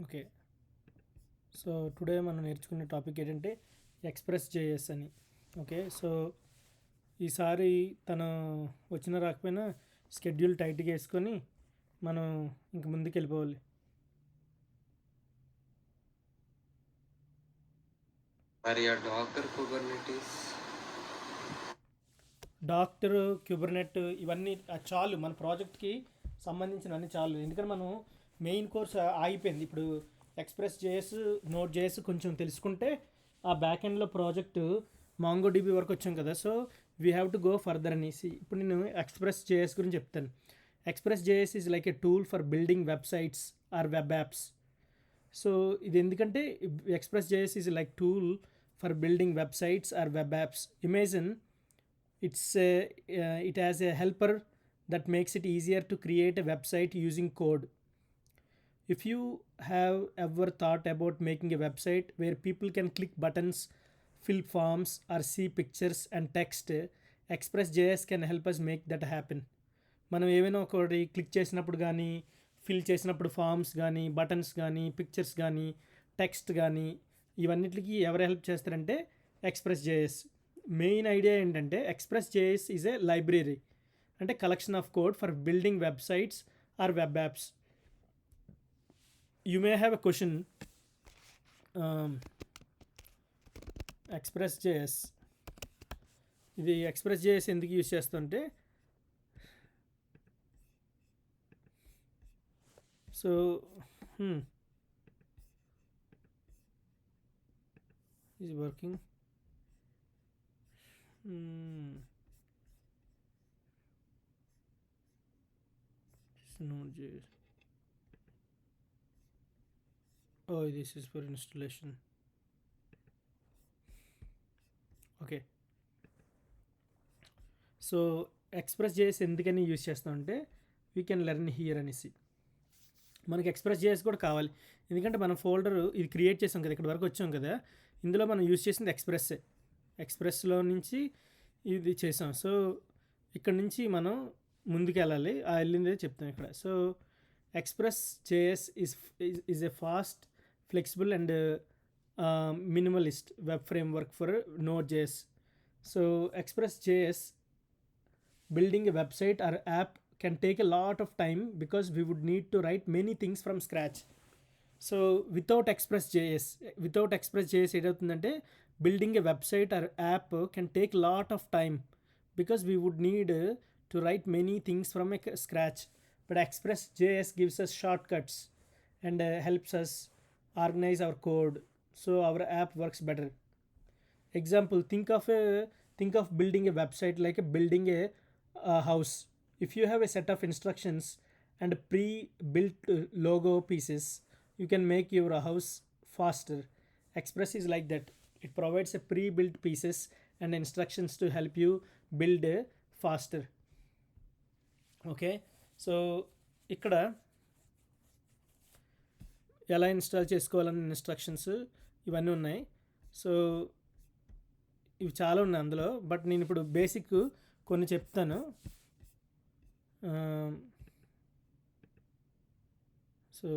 Okay. So today మనం నేర్చుకునే topic ఏంటంటే ఎక్స్‌ప్రెస్ జేఎస్ అని. ఓకే. సో ఈసారి తను వచ్చినా రాకపోయినా షెడ్యూల్ టైట్‌గా యేసుకొని మనం ఇంక ముందుకెళ్ళిపోవాలి. మరి ఆ డాకర్ కుబర్నెటీస్ డాక్టర్, క్యూబర్నెట్ ఇవన్నీ చాలు మన ప్రాజెక్ట్‌కి సంబంధించిన అన్ని చాలు. ఎందుకంటే మనం మెయిన్ కోర్స్ ఆగిపోయింది. ఇప్పుడు ఎక్స్‌ప్రెస్ జేఎస్, నోడ్ జేఎస్ కొంచెం తెలుసుకుంటే ఆ బ్యాక్ ఎండ్‌లో ప్రాజెక్ట్ మాంగో డీబీ వరకు వచ్చాం కదా! So we have to go further అనేసి ఇప్పుడు నేను ఎక్స్‌ప్రెస్ జేఎస్ గురించి చెప్తాను. Express JS is like a tool for building websites are web apps. So ఇది ఎందుకంటే express JS is like tool for building websites are web apps. Imagine it has a helper that makes it easier to create a website using code. If you have ever thought about making a website where people can click buttons, fill forms, or see pictures and text, express.js can help us make that happen. మనం ఏమైనా ఒకటి click చేసినప్పుడు కానీ, fill చేసినప్పుడు forms కానీ, buttons కానీ, pictures కానీ, text కానీ, ఇవన్నిటికి ఎవరు హెల్ప్ చేస్తారంటే ఎక్స్‌ప్రెస్ జేఎస్. మెయిన్ ఐడియా ఏంటంటే Express JS is a library, అంటే collection of code for building websites or web apps. You may have a question. Express JS ఇది ఎక్స్‌ప్రెస్ జేఎస్ ఎందుకు యూజ్ చేస్తుంటే, so is working. Node.js. Oh, this is for installation. Okay. So Express JS ఎందుకని use చేస్తామంటే we can learn here అనేసి. మనకి express JS కూడా కావాలి. ఎందుకంటే మనం ఫోల్డర్ ఇది క్రియేట్ చేసాం కదా, ఇక్కడ వరకు వచ్చాం కదా, ఇందులో మనం యూజ్ చేసింది ఎక్స్‌ప్రెస్సే. ఎక్స్‌ప్రెస్‌లో నుంచి ఇది చేసాం. సో ఇక్కడ నుంచి మనం ముందుకు వెళ్ళాలి. ఆ వెళ్ళిందే చెప్తాం ఇక్కడ. So Express JS is a fast, flexible and minimalist web framework for Node.js. So Express.js building a website or app can take a lot of time because we would need to write many things from scratch. So without Express JS ఏదవుతుందంటే building a website or app can take lot of time because we would need to write many things from a scratch. But Express JS gives us short cuts and helps us organize our code so our app works better. Example, think of building a website like building a house. If you have a set of instructions and pre-built logo pieces, you can make your house faster. Express is like that. It provides a pre-built pieces and instructions to help you build faster. Okay, so ఇక్కడ ఎలా install చేసుకోవాలన్న instructions ఇవన్నీ ఉన్నాయి. So ఇవి చాలా ఉన్నాయి అందులో, but నేను ఇప్పుడు బేసిక్ కొన్ని చెప్తాను. So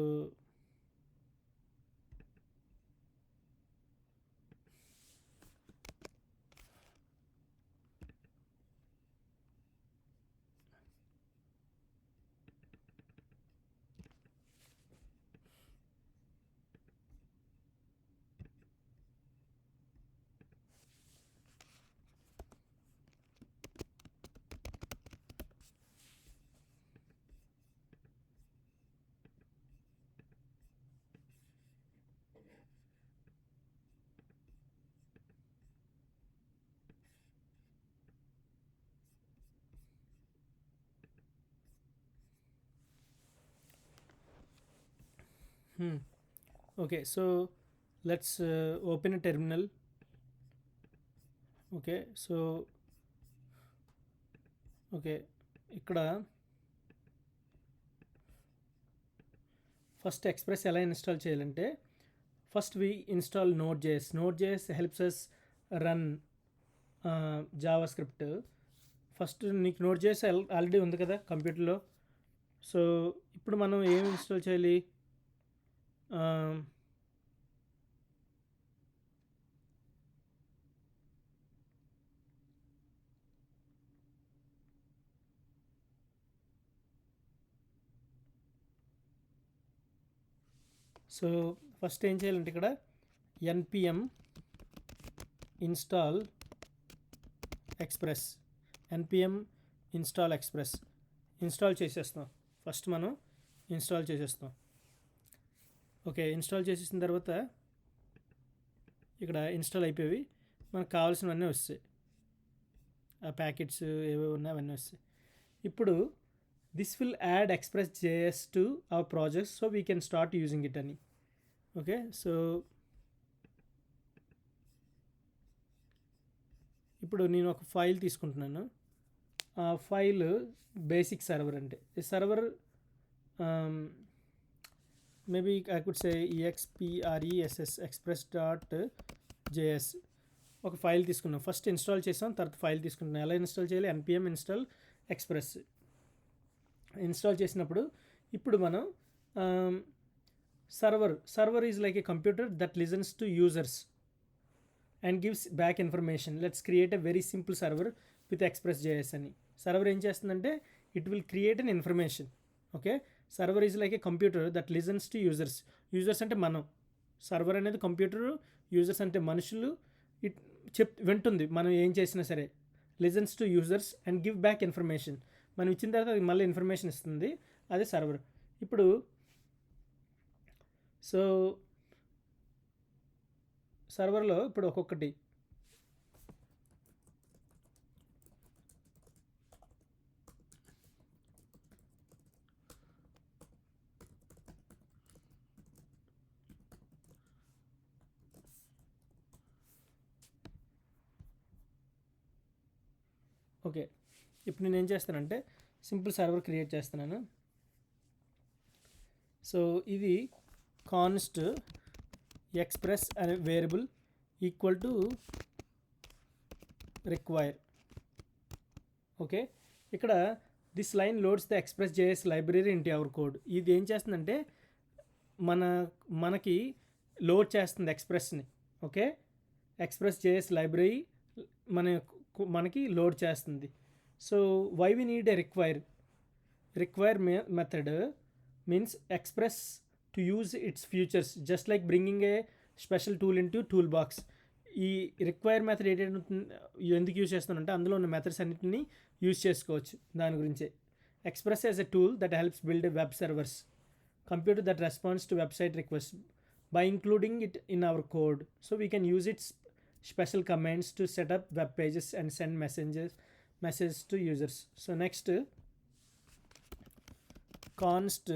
okay, so let's open a terminal. Okay, so okay, ఇక్కడ ఫస్ట్ ఎక్స్‌ప్రెస్ ఎలా ఇన్స్టాల్ చేయాలంటే first we install Node.js. Node.js helps us run JavaScript. First నీకు Node.js ఆల్రెడీ ఉంది కదా కంప్యూటర్లో. సో ఇప్పుడు మనం ఏం ఇన్స్టాల్ చేయాలి? సో ఫస్ట్ ఏం చేయాలంటే ఇక్కడ npm install express npm install express install చేసేస్తాం. ఫస్ట్ మనం ఇన్స్టాల్ చేసేస్తాం. ఓకే, ఇన్స్టాల్ చేసేసిన తర్వాత ఇక్కడ ఇన్స్టాల్ అయిపోయి మనకు కావాల్సినవన్నీ వస్తాయి. ఆ ప్యాకెట్స్ ఏవో ఉన్నాయి అవన్నీ వస్తాయి. ఇప్పుడు this will add express JS to our projects so we can start using it అని. ఓకే, సో ఇప్పుడు నేను ఒక ఫైల్ తీసుకుంటున్నాను. ఆ ఫైల్ బేసిక్ సర్వర్ అంటే ఈ server maybe I could say express express.js ఒక ఫైల్ తీసుకున్నాం. ఫస్ట్ ఇన్స్టాల్ చేసాం, తర్వాత ఫైల్ తీసుకుంటున్నాం. ఎలా ఇన్స్టాల్ చేయాలి? npm install express ఇన్స్టాల్ చేసినప్పుడు ఇప్పుడు మనం server is like A computer that listens to users and gives back information. Let's create a very simple server with express.js అని. సర్వర్ ఏం చేస్తుందంటే it will create an information. Okay, server is like A computer that listens to users. Users అంటే మనం, server అనేది computer, users అంటే మనుషులు. It వింటుంది మనం ఏం చేసినా సరే. Listens to users and give back information. మనం ఇచ్చిన తర్వాత అది మళ్ళీ ఇన్ఫర్మేషన్ ఇస్తుంది. అదే సర్వర్. ఇప్పుడు సో సర్వర్లో ఇప్పుడు ఒక్కొక్కటి ఓకే, ఇప్పుడు నేను ఏం చేస్తానంటే సింపుల్ సర్వర్ క్రియేట్ చేస్తున్నాను. సో ఇది కాన్స్ట్ ఎక్స్ప్రెస్ అనే variable equal to require. Okay, ఇక్కడ this line loads the Express JS library into our code. ఇది ఏం చేస్తుందంటే మనకి లోడ్ చేస్తుంది ఎక్స్ప్రెస్ని. ఓకే, ఎక్స్ప్రెస్ జేఎస్ లైబ్రరీ మనకి లోడ్ చేస్తుంది. So why we need a require method means Express to use its futures just like bringing a special tool in to tool box. ఈ require method ఎందుకు use చేస్తానంటే అందులో ఉన్న methods అన్నింటినీ use చేసుకోవచ్చు. దాని గురించే express as a tool that helps build web servers computer that responds to website requests by including it in our code. So we can use its special commands to set up web pages and send messages to users. So next, const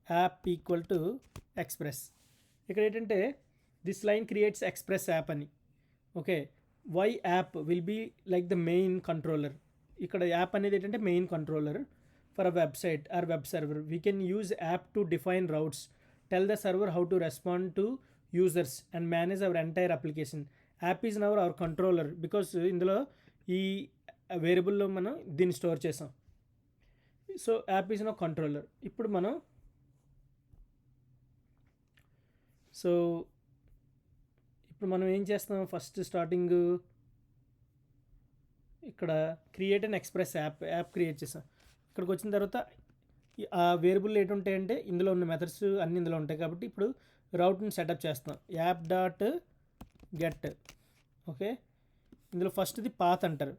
app equal to express. ఇక్కడ ఏంటంటే this line creates Express app అని. Okay, why app will be like the main controller. ఇక్కడ app అనేది ఏంటంటే main controller for a website or web server. We can use app to define routes, tell the server how to respond to users and manage our entire application. App is now our controller because ఇందులో ఈ వేరియబుల్లో మనం దీన్ని store చేసాం. So app is no controller. ఇప్పుడు మనం ఏం చేస్తాం? First starting ఇక్కడ create and express app create చేసాం. ఇక్కడికి వచ్చిన తర్వాత ఆ వేరియబుల్ ఏంటుంటాయంటే ఇందులో ఉన్న మెథడ్స్ అన్నీ ఇందులో ఉంటాయి. కాబట్టి ఇప్పుడు రౌట్ని సెటప్ చేస్తాం. App dot get. ఓకే, ఇందులో ఫస్ట్ది పాత్ అంటారు.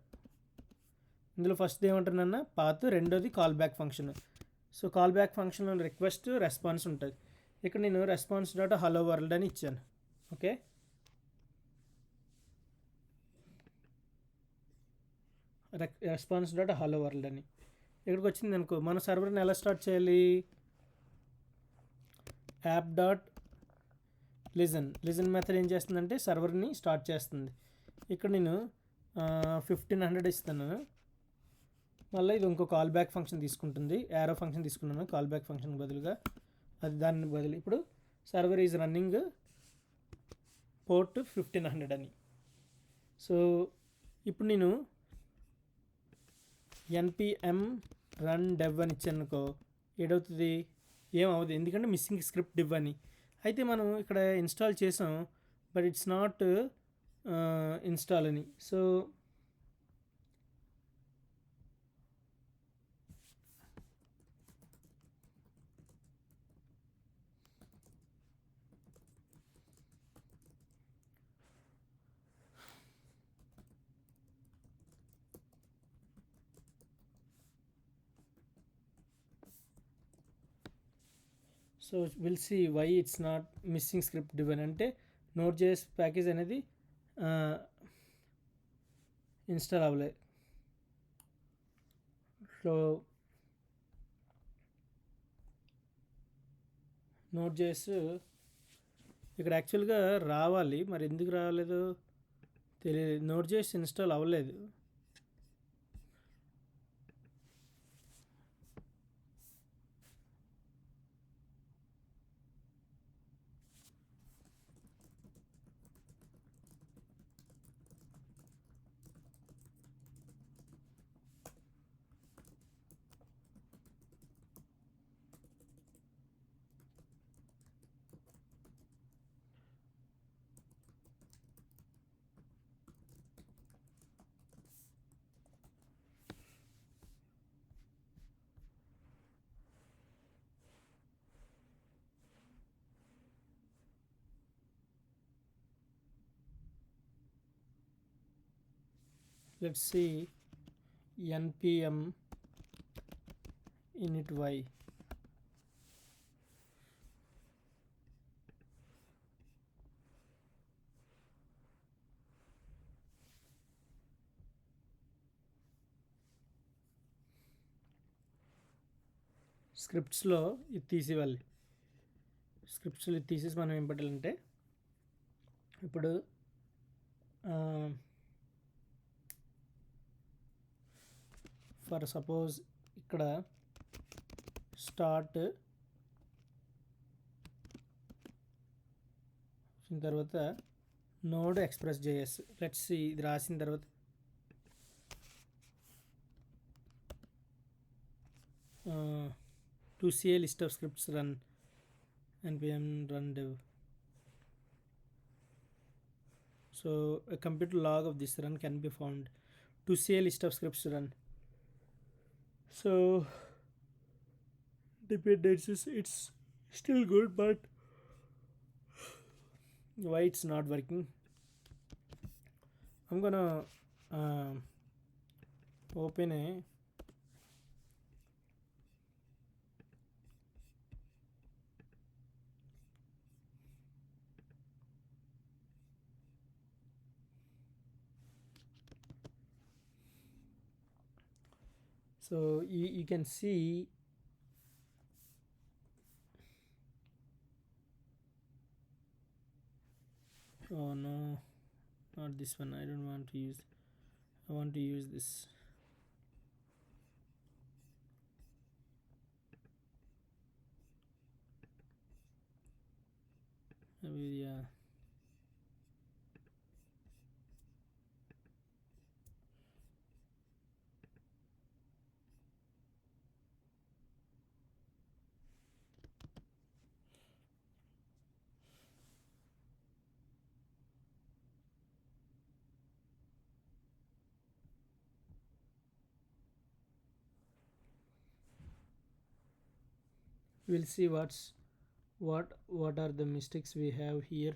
ఇందులో ఫస్ట్ది ఏమంటారన్న పాత్, రెండోది call back function. So call back ఫంక్షన్లో రిక్వెస్ట్ రెస్పాన్స్ ఉంటుంది. ఇక్కడ నేను రెస్పాన్స్ డాట్ హలో వరల్డ్ అని ఇచ్చాను. Okay, response dot hello world అని. ఇక్కడికి వచ్చింది అనుకో, మన సర్వర్ని ఎలా స్టార్ట్ చేయాలి? యాప్ డాట్ లిజన్ మెథడ్ ఏం చేస్తుందంటే సర్వర్ని స్టార్ట్ చేస్తుంది. ఇక్కడ నేను 1500 ఇస్తాను. మళ్ళీ ఇది ఇంకో కాల్ బ్యాక్ ఫంక్షన్ తీసుకుంటుంది. యారో ఫంక్షన్ తీసుకున్నాను కాల్ బ్యాక్ ఫంక్షన్ బదులుగా. దాని బదులు ఇప్పుడు సర్వర్ ఈజ్ రన్నింగ్ పోర్ట్ 1500 అని. సో ఇప్పుడు నేను npm run dev అని ఇచ్చానుకో ఏడవుతుంది? ఏం అవ్వదు, ఎందుకంటే మిస్సింగ్ స్క్రిప్ట్ div అని. అయితే మనం ఇక్కడ ఇన్స్టాల్ చేసాం, బట్ ఇట్స్ నాట్ ఇన్స్టాల్ అని. So will see why it's not missing script div అని. అంటే Node.js ప్యాకేజ్ అనేది ఇన్స్టాల్ అవ్వలేదు. సో Node.js ఇక్కడ యాక్చువల్గా రావాలి, మరి ఎందుకు రాలేదు తెలియదు. Node.js ఇన్స్టాల్ అవ్వలేదు. Let's see npm init y. స్క్రిప్ట్స్లో ఇది తీసేయాలి. స్క్రిప్ట్స్లో ఇది తీసేసి మనం ఏం పెట్టాలంటే, ఇప్పుడు ఫర్ సపోజ్ ఇక్కడ స్టార్ట్ తర్వాత నోడ్ ఎక్స్ప్రెస్ జేఎస్. లెట్స్ ఇది రాసిన తర్వాత to see a list of scripts run npm run dev. So a complete log of this run can be found. To see a list of scripts run, so dependencies, it's still good, but why it's not working? I'm gonna open a so you can see oh no, not this one. I don't want to use, I want to use this. Maybe yeah. We'll see what are the mistakes we have here.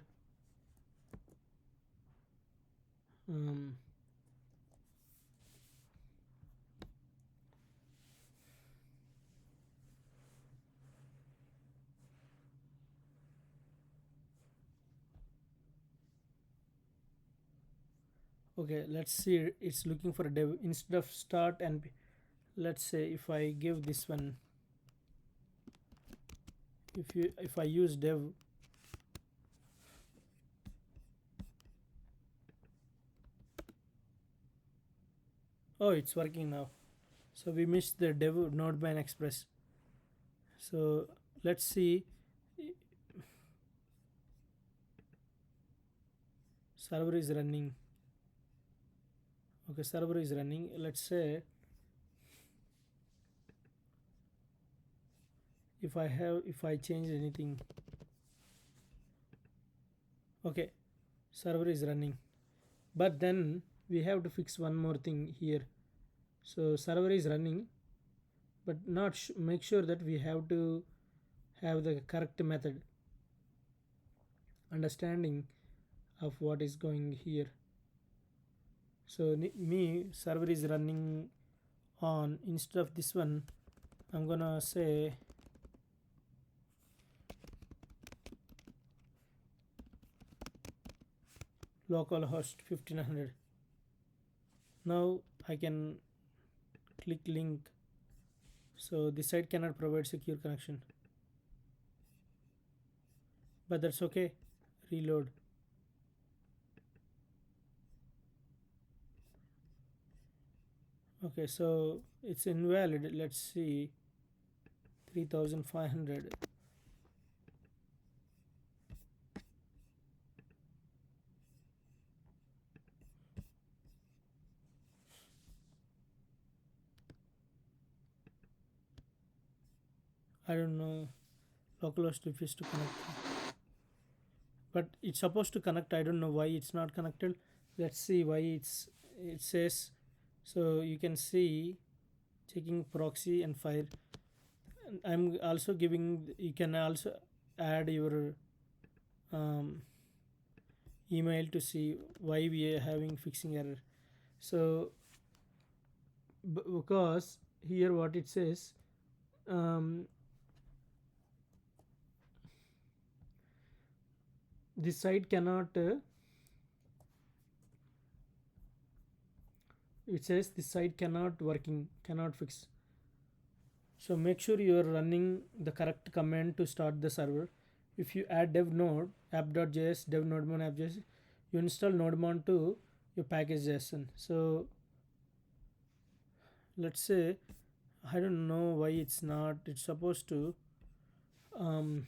Okay, let's see. It's looking for a dev instead of start and let's say if I give this one, if I use dev, oh it's working now. So we missed the dev node express. So let's see. Server is running. Okay, server is running. Let's say if I change anything. Okay, server is running, but then we have to fix one more thing here. So server is running, but not make sure that we have to have the correct method understanding of what is going here. So me server is running on. Instead of this one, I'm gonna say localhost 1500. Now I can click link. So this site cannot provide secure connection, but that's okay. Reload. Okay, so it's invalid. Let's see. 3500. I don't know. Localhost refused to connect, but it's supposed to connect. I don't know why it's not connected. Let's see why it says. So you can see checking proxy and file. And I'm also giving. You can also add your um, email to see why we are having fixing error. So because here what it says, um, this site cannot it says this site cannot fix. So make sure you are running the correct command to start the server. If you add dev node app.js dev nodemon app.js, you install nodemon to your package.json. So let's say I don't know why it's not. It's supposed to um,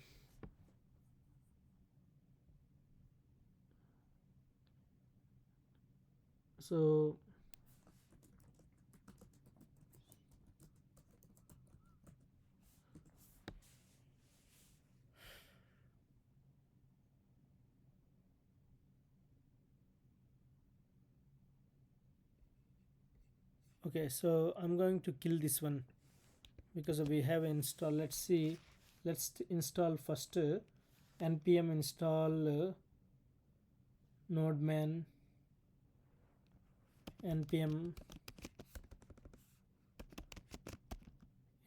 so okay, so I'm going to kill this one because we have install. Let's see. Let's install first npm install nodeman npm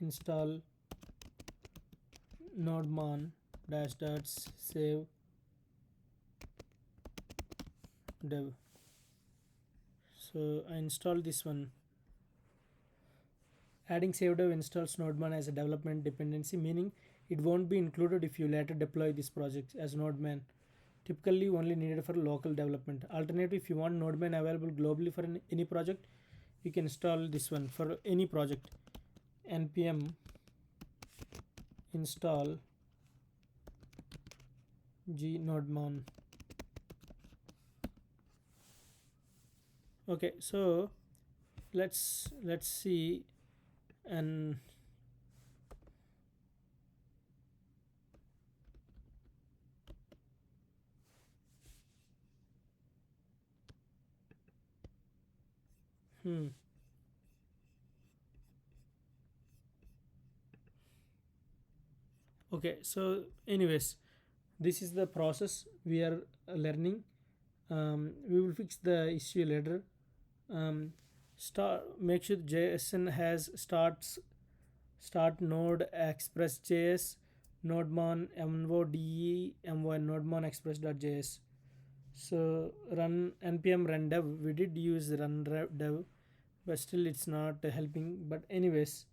install nodemon dash dots save dev. So I installed this one. Adding save dev installs nodemon as a development dependency, meaning it won't be included if you later deploy this project as nodemon. Typically only needed for local development. Alternatively, if you want nodemon available globally for any project, you can install this one for any project. npm install gnodemon. Okay, so let's see. And okay, so anyways, this is the process we are learning. We will fix the issue later. Make sure JSON has start node express js nodemon mode my nodemon express.js. So run npm run dev. We did use run dev, but still it's not helping. But anyways,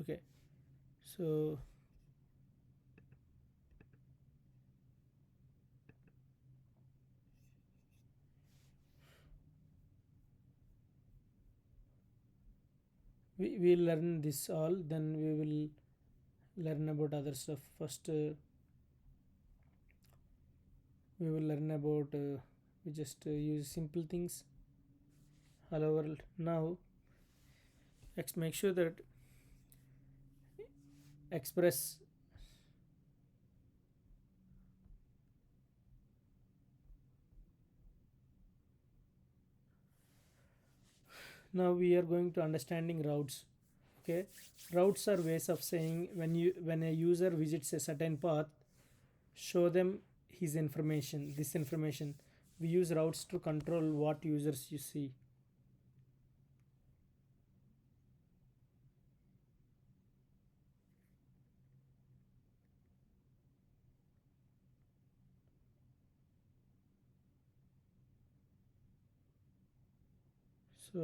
okay, so we will learn this all, then we will learn about other stuff. First we will learn about we just use simple things. However, now make sure that express now we are going to understanding routes. Okay, routes are ways of saying when a user visits a certain path, show them his information, this information. We use routes to control what users you see. So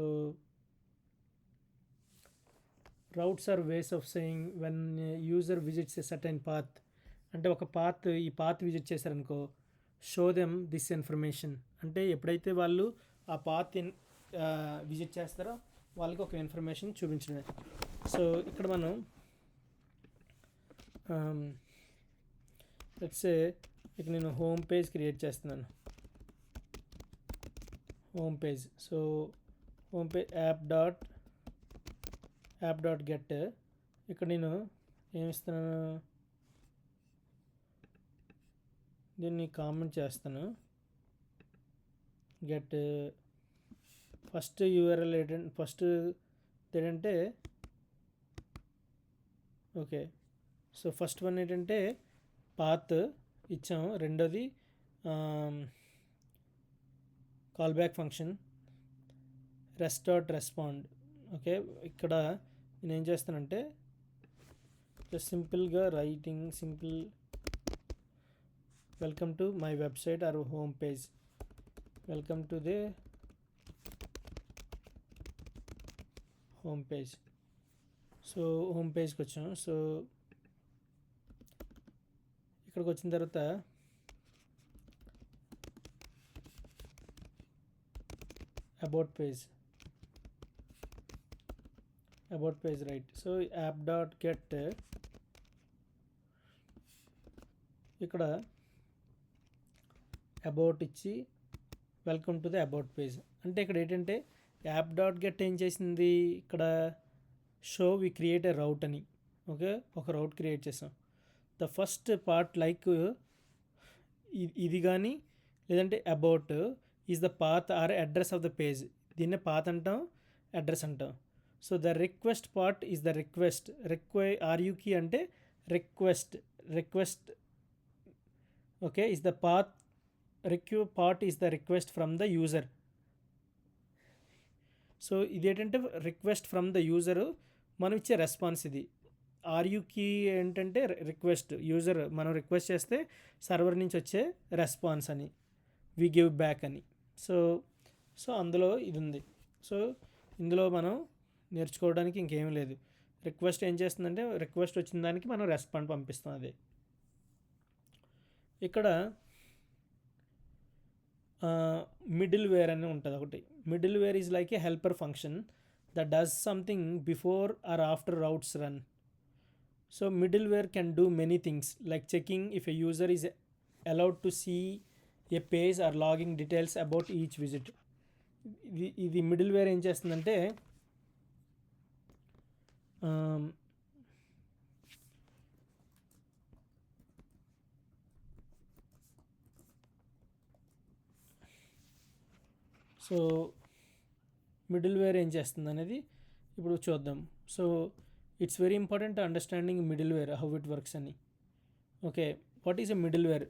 routes are ways of saying when a user visits a certain path, అంటే ఒక path ఈ path visit చేశారనుకో, show them this information. అంటే ఎప్పుడైతే వాళ్ళు ఆ path visit చేస్తారో వాళ్ళకి ఒక ఇన్ఫర్మేషన్ చూపించడమే. సో ఇక్కడ మనం లెట్స్ ఇక నేను హోమ్ పేజ్ క్రియేట్ చేస్తున్నాను. Home page. So home page app dot get. ఇక్కడ నేను ఏమి ఇస్తున్నాను, దీన్ని కామెంట్ చేస్తాను. గెట్ ఫస్ట్ యూఆర్ఎల్ ఏంటంటే ఓకే. సో ఫస్ట్ వన్ ఏంటంటే పాత్ ఇచ్చాం, రెండోది call back function respond. Okay, ఇక్కడ నేను ఏం చేస్తానంటే జస్ట్ సింపుల్గా simple welcome to my website or home page, welcome to the home page. So home పేజ్కి వచ్చాం. సో ఇక్కడికి వచ్చిన తర్వాత about page right. So app dot get ఇక్కడ అబౌట్ ఇచ్చి welcome to the about page. అంటే ఇక్కడ ఏంటంటే యాప్ డాట్ గెట్ ఏం చేసింది, ఇక్కడ షో వి క్రియేట్ ఎ రౌట్ అని. ఓకే, ఒక రౌట్ క్రియేట్ చేసాం. ద ఫస్ట్ పార్ట్ లైక్ ఇది కానీ లేదంటే about is the path or address of the page. దీన్నే పాత్ అంటాం, అడ్రస్ అంటాం. So the request part is the request. ఆర్యూకి అంటే request. Okay, is the path. Part is the request from the user. So ఇదేంటంటే request from the user, మనం ఇచ్చే response ఇది. ఆర్యూకి ఏంటంటే రిక్వెస్ట్, యూజర్ మనం రిక్వెస్ట్ చేస్తే సర్వర్ నుంచి వచ్చే రెస్పాన్స్ అని, వి గివ్ బ్యాక్ అని. సో అందులో ఇది ఉంది. సో ఇందులో మనం నేర్చుకోవడానికి ఇంకేం లేదు. రిక్వెస్ట్ ఏం చేస్తుందంటే రిక్వెస్ట్ వచ్చిన దానికి మనం రెస్పాండ్ పంపిస్తాం. అదే ఇక్కడ మిడిల్ వేర్ అని ఉంటుంది ఒకటి. Middleware is like a helper function that does something before or after routes run. So middleware can do many things like checking if a user is allowed to see a page or logging details about each visit. ఇది middleware ఏం చేస్తుందంటే so middleware ఏం చేస్తుంది అనేది ఇప్పుడు చూద్దాం. So it's very important understanding middleware, how it works అని. Okay, what is a middleware?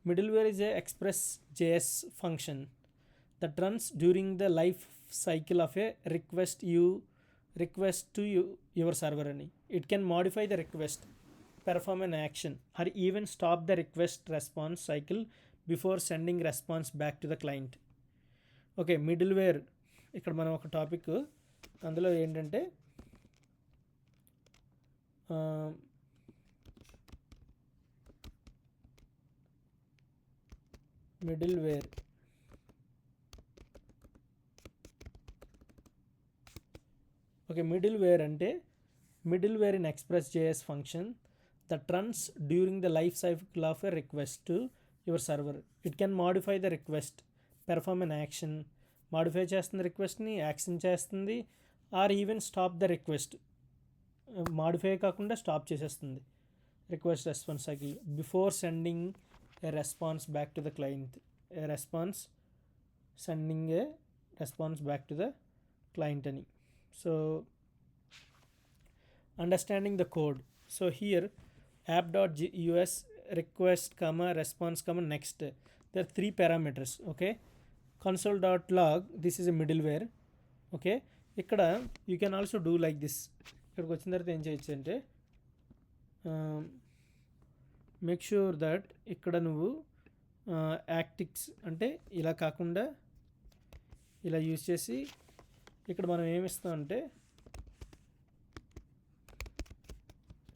Middleware is a Express JS function that runs during the life cycle of a request to your server ani. It can modify the request, perform an action, or even stop the request response cycle before sending response back to the client. Okay, middleware ఇక్కడ మనం ఒక topic అందులో ఏంటంటే middleware. Okay, middleware అంటే middleware in Express JS function that runs during the life cycle of a request to your server. It can modify the request, perform an action. Modify చేస్తుంది రిక్వెస్ట్ని, action చేస్తుంది, or even stop the request. Modify కాకుండా stop చేసేస్తుంది request response cycle before sending a response back to the client. A response sending a response back to the client అని. So understanding the code. So here app.us request comma response comma next, there are 3 parameters. Okay, console.log, this is a middleware. Okay, ఇక్కడ you can also do like this. ఇక్కడికి వచ్చిన తర్వాత ఏం చేయొచ్చు అంటే make sure that ఇక్కడ నువ్వు యాక్టిక్స్ అంటే ఇలా కాకుండా ఇలా యూజ్ చేసి ఇక్కడ మనం ఏమిస్తాం అంటే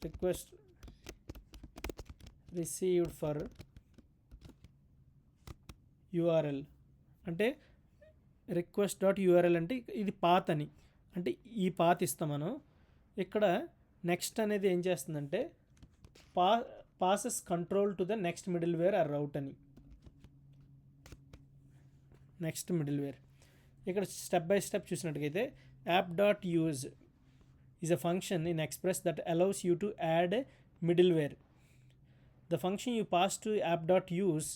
రిక్వెస్ట్ రిసీవ్డ్ ఫర్ యూఆర్ఎల్ అంటే రిక్వెస్ట్ డాట్ యూఆర్ఎల్ అంటే ఇది పాత్ అని, అంటే ఈ పాత్ ఇస్తాం మనం. ఇక్కడ నెక్స్ట్ అనేది ఏం చేస్తుందంటే passes control to the next middleware or route అని. నెక్స్ట్ మిడిల్వేర్ ఇక్కడ స్టెప్ బై స్టెప్ చూసినట్టుగైతే app dot use is a function in Express that allows you to add middleware. The function you pass to app.use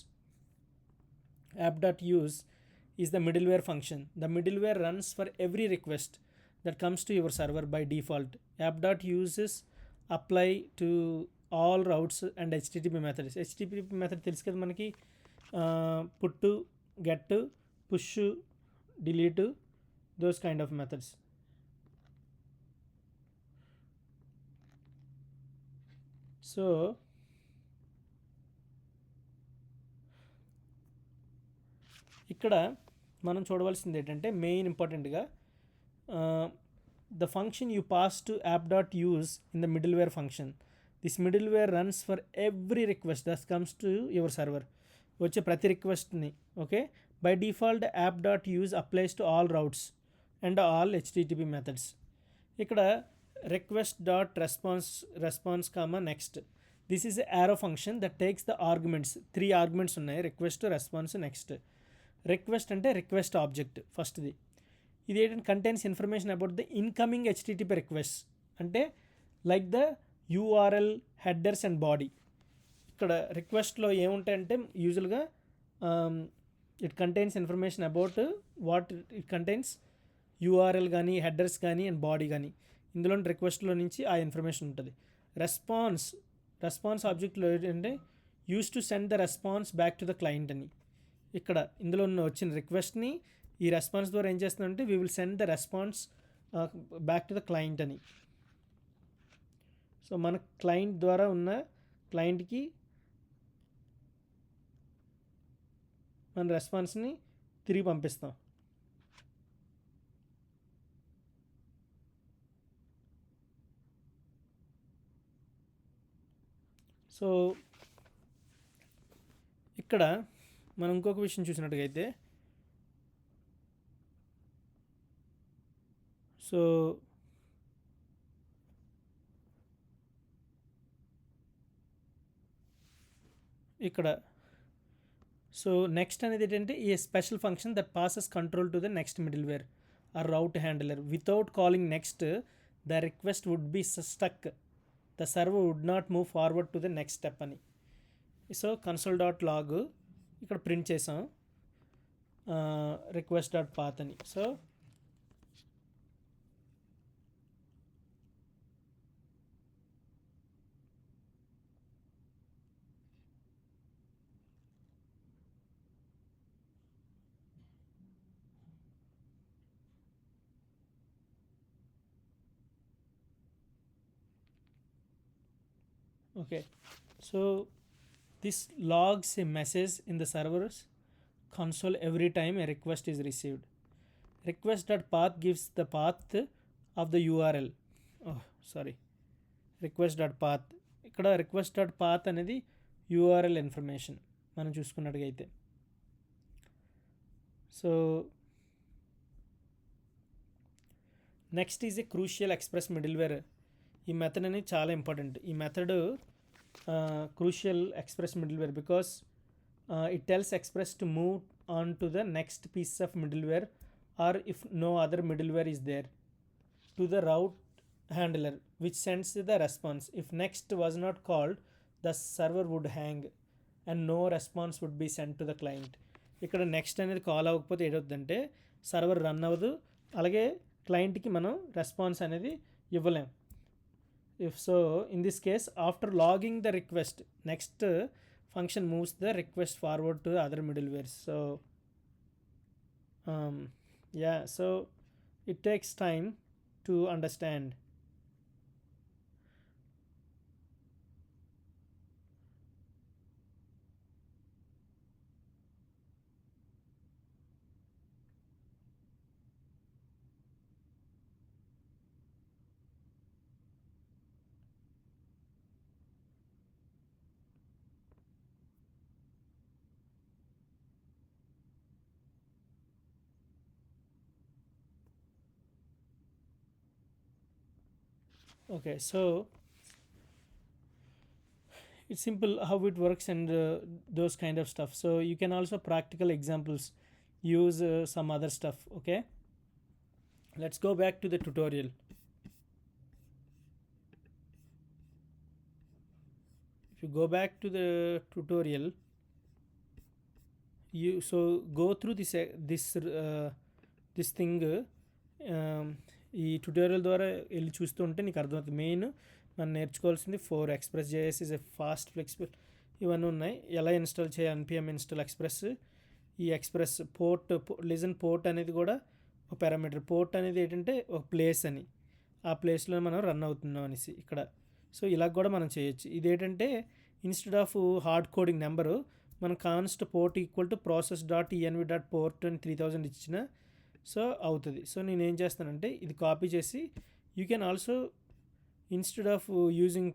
is the middleware function. The middleware runs for every request that comes to your server by default. App.uses apply to all routes and HTTP methods. HTTP method తెలుసు కదా మనకి, put, get, push, delete, those kind of methods. So ఇక్కడ మనం చూడవలసింది ఏంటంటే main ఇంపార్టెంట్గా the function you pass to app dot use in the middleware function. This middleware runs for every request that comes to your server. వచ్చే ప్రతి రిక్వెస్ట్ని. Okay, by default app dot use applies to all routes and all HTTP methods. ఇక్కడ request dot response comma next, this is arrow function that takes the arguments. 3 arguments ఉన్నాయి, request, response, next. Request అంటే request object ఫస్ట్ది. ఇది ఏంటంటే contains information about the incoming HTTP request, అంటే like the URL, headers and body. ఇక్కడ రిక్వెస్ట్లో ఏముంటాయంటే యూజువల్గా it contains information about what it contains URL కానీ, హెడర్స్ కానీ అండ్ బాడీ కానీ. ఇందులో రిక్వెస్ట్లో నుంచి ఆ ఇన్ఫర్మేషన్ ఉంటుంది. రెస్పాన్స్ ఆబ్జెక్ట్లో ఏంటంటే use to send the response back to the client అని. ఇక్కడ ఇందులో వచ్చిన రిక్వెస్ట్ని ఈ రెస్పాన్స్ ద్వారా ఏం చేస్తుందంటే we will send the response back to the client అని. సో మన క్లయింట్ ద్వారా ఉన్న క్లయింట్కి మన రెస్పాన్స్ని తిరిగి పంపిస్తాం. సో ఇక్కడ మనం ఇంకొక విషయం చూసినట్టుగైతే సో ఇక్కడ సో నెక్స్ట్ అనేది ఏంటంటే ఈ special function that passes control to the next middleware or route handler. Without calling next the request would be stuck, the server would not move forward to the next step అని. So console.log ఇక్కడ print చేసాం request.path అని. So okay, so this logs a message in the server's console every time a request is received. Request.path gives the path of the URL. request.path ఇక్కడ request.path అనేది URL information మనం చూసుకున్నట్టుగా అయితే. So next is a crucial express middleware. ఈ method అనేది చాలా important. ఈ method crucial express middleware because it tells Express to move on to the next piece of middleware, or if no other middleware is there, to the route handler, which sends the response. If next was not called, the server would hang and no response would be sent to the client. ఇక్కడ next అనేది call అవ్వకపోతే ఏమవుతుందంటే server run అవ్వదు, అలాగే క్లయింట్కి మనం response అనేది ఇవ్వలేం. If so in this case after logging the request, next function moves the request forward to the other middleware. So yeah, so it takes time to understand. Okay, so it's simple how it works and those kind of stuff. So you can also practical examples use some other stuff. Okay, let's go back to the tutorial. If you go back to the tutorial, you so go through this thing. ఈ tutorial ద్వారా వెళ్ళి చూస్తూ ఉంటే నీకు అర్థమవుతుంది. Main మనం నేర్చుకోవాల్సింది 4 express JS is a fast flexible, ఇవన్నీ ఉన్నాయి. ఎలా ఇన్స్టాల్ చేయాలి, npm ఇన్స్టాల్ ఎక్స్ప్రెస్. ఈ ఎక్స్ప్రెస్ పోర్ట్ లిజన్ పోర్ట్ అనేది కూడా ఒక పారామీటర్. పోర్ట్ అనేది ఏంటంటే ఒక ప్లేస్ అని, ఆ ప్లేస్లో మనం రన్ అవుతున్నాం అనేసి ఇక్కడ. సో ఇలా కూడా మనం చేయొచ్చు. ఇదేంటంటే instead of hard coding number మనం const port equal to process dot ENV dot port అని 3000 ఇచ్చిన సో అవుతుంది. సో నేను ఏం చేస్తానంటే ఇది కాపీ చేసి, you can also instead of using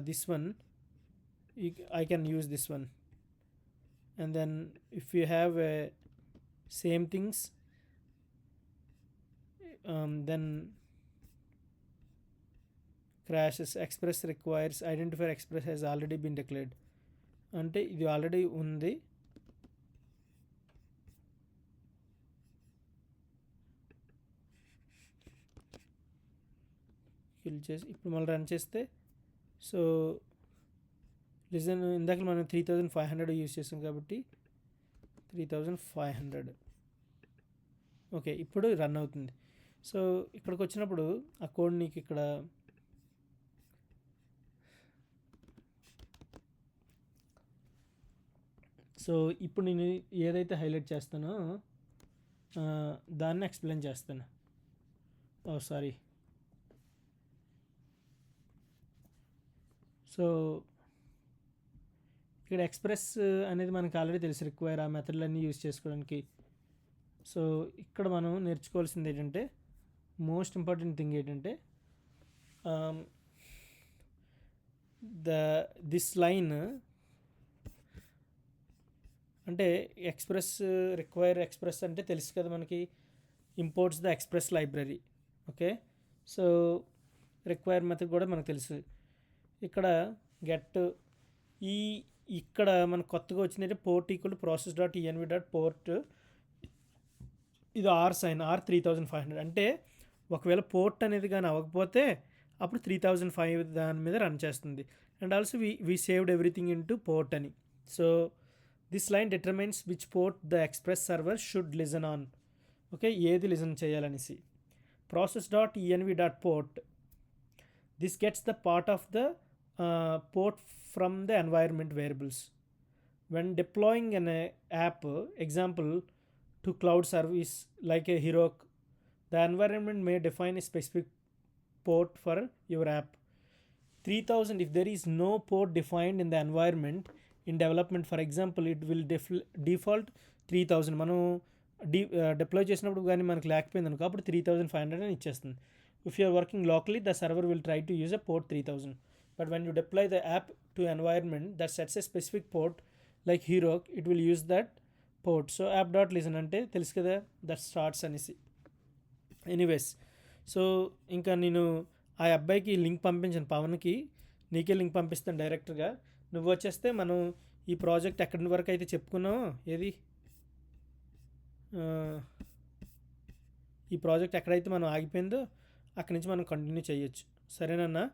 this one, I can use this one. And then if you have same things, then crashes express requires identifier express has already been declared, అంటే ఇది already ఉంది. Kill చేసి ఇప్పుడు మళ్ళీ run చేస్తే, so listen ఇందాక మనం 3500 use చేసాం కాబట్టి 3500. ఓకే, ఇప్పుడు రన్ అవుతుంది. సో ఇక్కడికి వచ్చినప్పుడు ఆ కోడ్ నీకు ఇక్కడ సో ఇప్పుడు నేను ఏదైతే హైలైట్ చేస్తానో దాన్ని ఎక్స్ప్లెయిన్ చేస్తాను. ఓ సారీ, సో ఇక్కడ ఎక్స్ప్రెస్ అనేది మనకు ఆల్రెడీ తెలుసు, రిక్వైర్ ఆ మెథడ్లన్నీ యూజ్ చేసుకోవడానికి. సో ఇక్కడ మనం నేర్చుకోవాల్సింది ఏంటంటే మోస్ట్ ఇంపార్టెంట్ థింగ్ ఏంటంటే దిస్ లైన్ అంటే ఎక్స్ప్రెస్ రిక్వైర్ ఎక్స్ప్రెస్ అంటే తెలుసు కదా మనకి, imports the express library. Okay, so require method కూడా మనకు తెలుసు. ఇక్కడ గెట్ ఇక్కడ మనకు కొత్తగా వచ్చిందంటే port equal process dot ENV dot port, ఇది ఆర్ సైన్ ఆర్ 3500. అంటే ఒకవేళ పోర్ట్ అనేది కానీ అవ్వకపోతే అప్పుడు 3005 దాని మీద రన్ చేస్తుంది. And also we saved everything in to port అని. So this line determines which port the express server should listen on. Okay, ఏది లిజన్ చేయాలనేసి. Process dot ENV dot port, this gets the part of the port from the environment variables. When deploying an app, example to cloud service like a Heroku, the environment may define a specific port for your app. 3000, if there is no port defined in the environment in development, for example, it will default 3000. మనం deploy చేసినప్పుడు కానీ మనకు లేకపోయింది అనుకో అప్పుడు 3500 అని ఇచ్చేస్తుంది. If you are working locally, the server will try to use a port 3000. But when you deploy the app to environment that sets a specific port like Heroku, it will use that port. So app.listen అంటే తెలుసు కదా, that starts అనేసి. Anyways, so ఇంకా నేను ఆ అబ్బాయికి link పంపించాను, పవన్కి. నీకే లింక్ పంపిస్తాను డైరెక్ట్గా. నువ్వు వచ్చేస్తే మనం ఈ ప్రాజెక్ట్ ఎక్కడి వరకు అయితే చెప్పుకున్నామో ఏది ఆ, ఈ ప్రాజెక్ట్ ఎక్కడైతే మనం ఆగిపోయిందో అక్కడి నుంచి మనం కంటిన్యూ చేయొచ్చు. సరేనన్నా?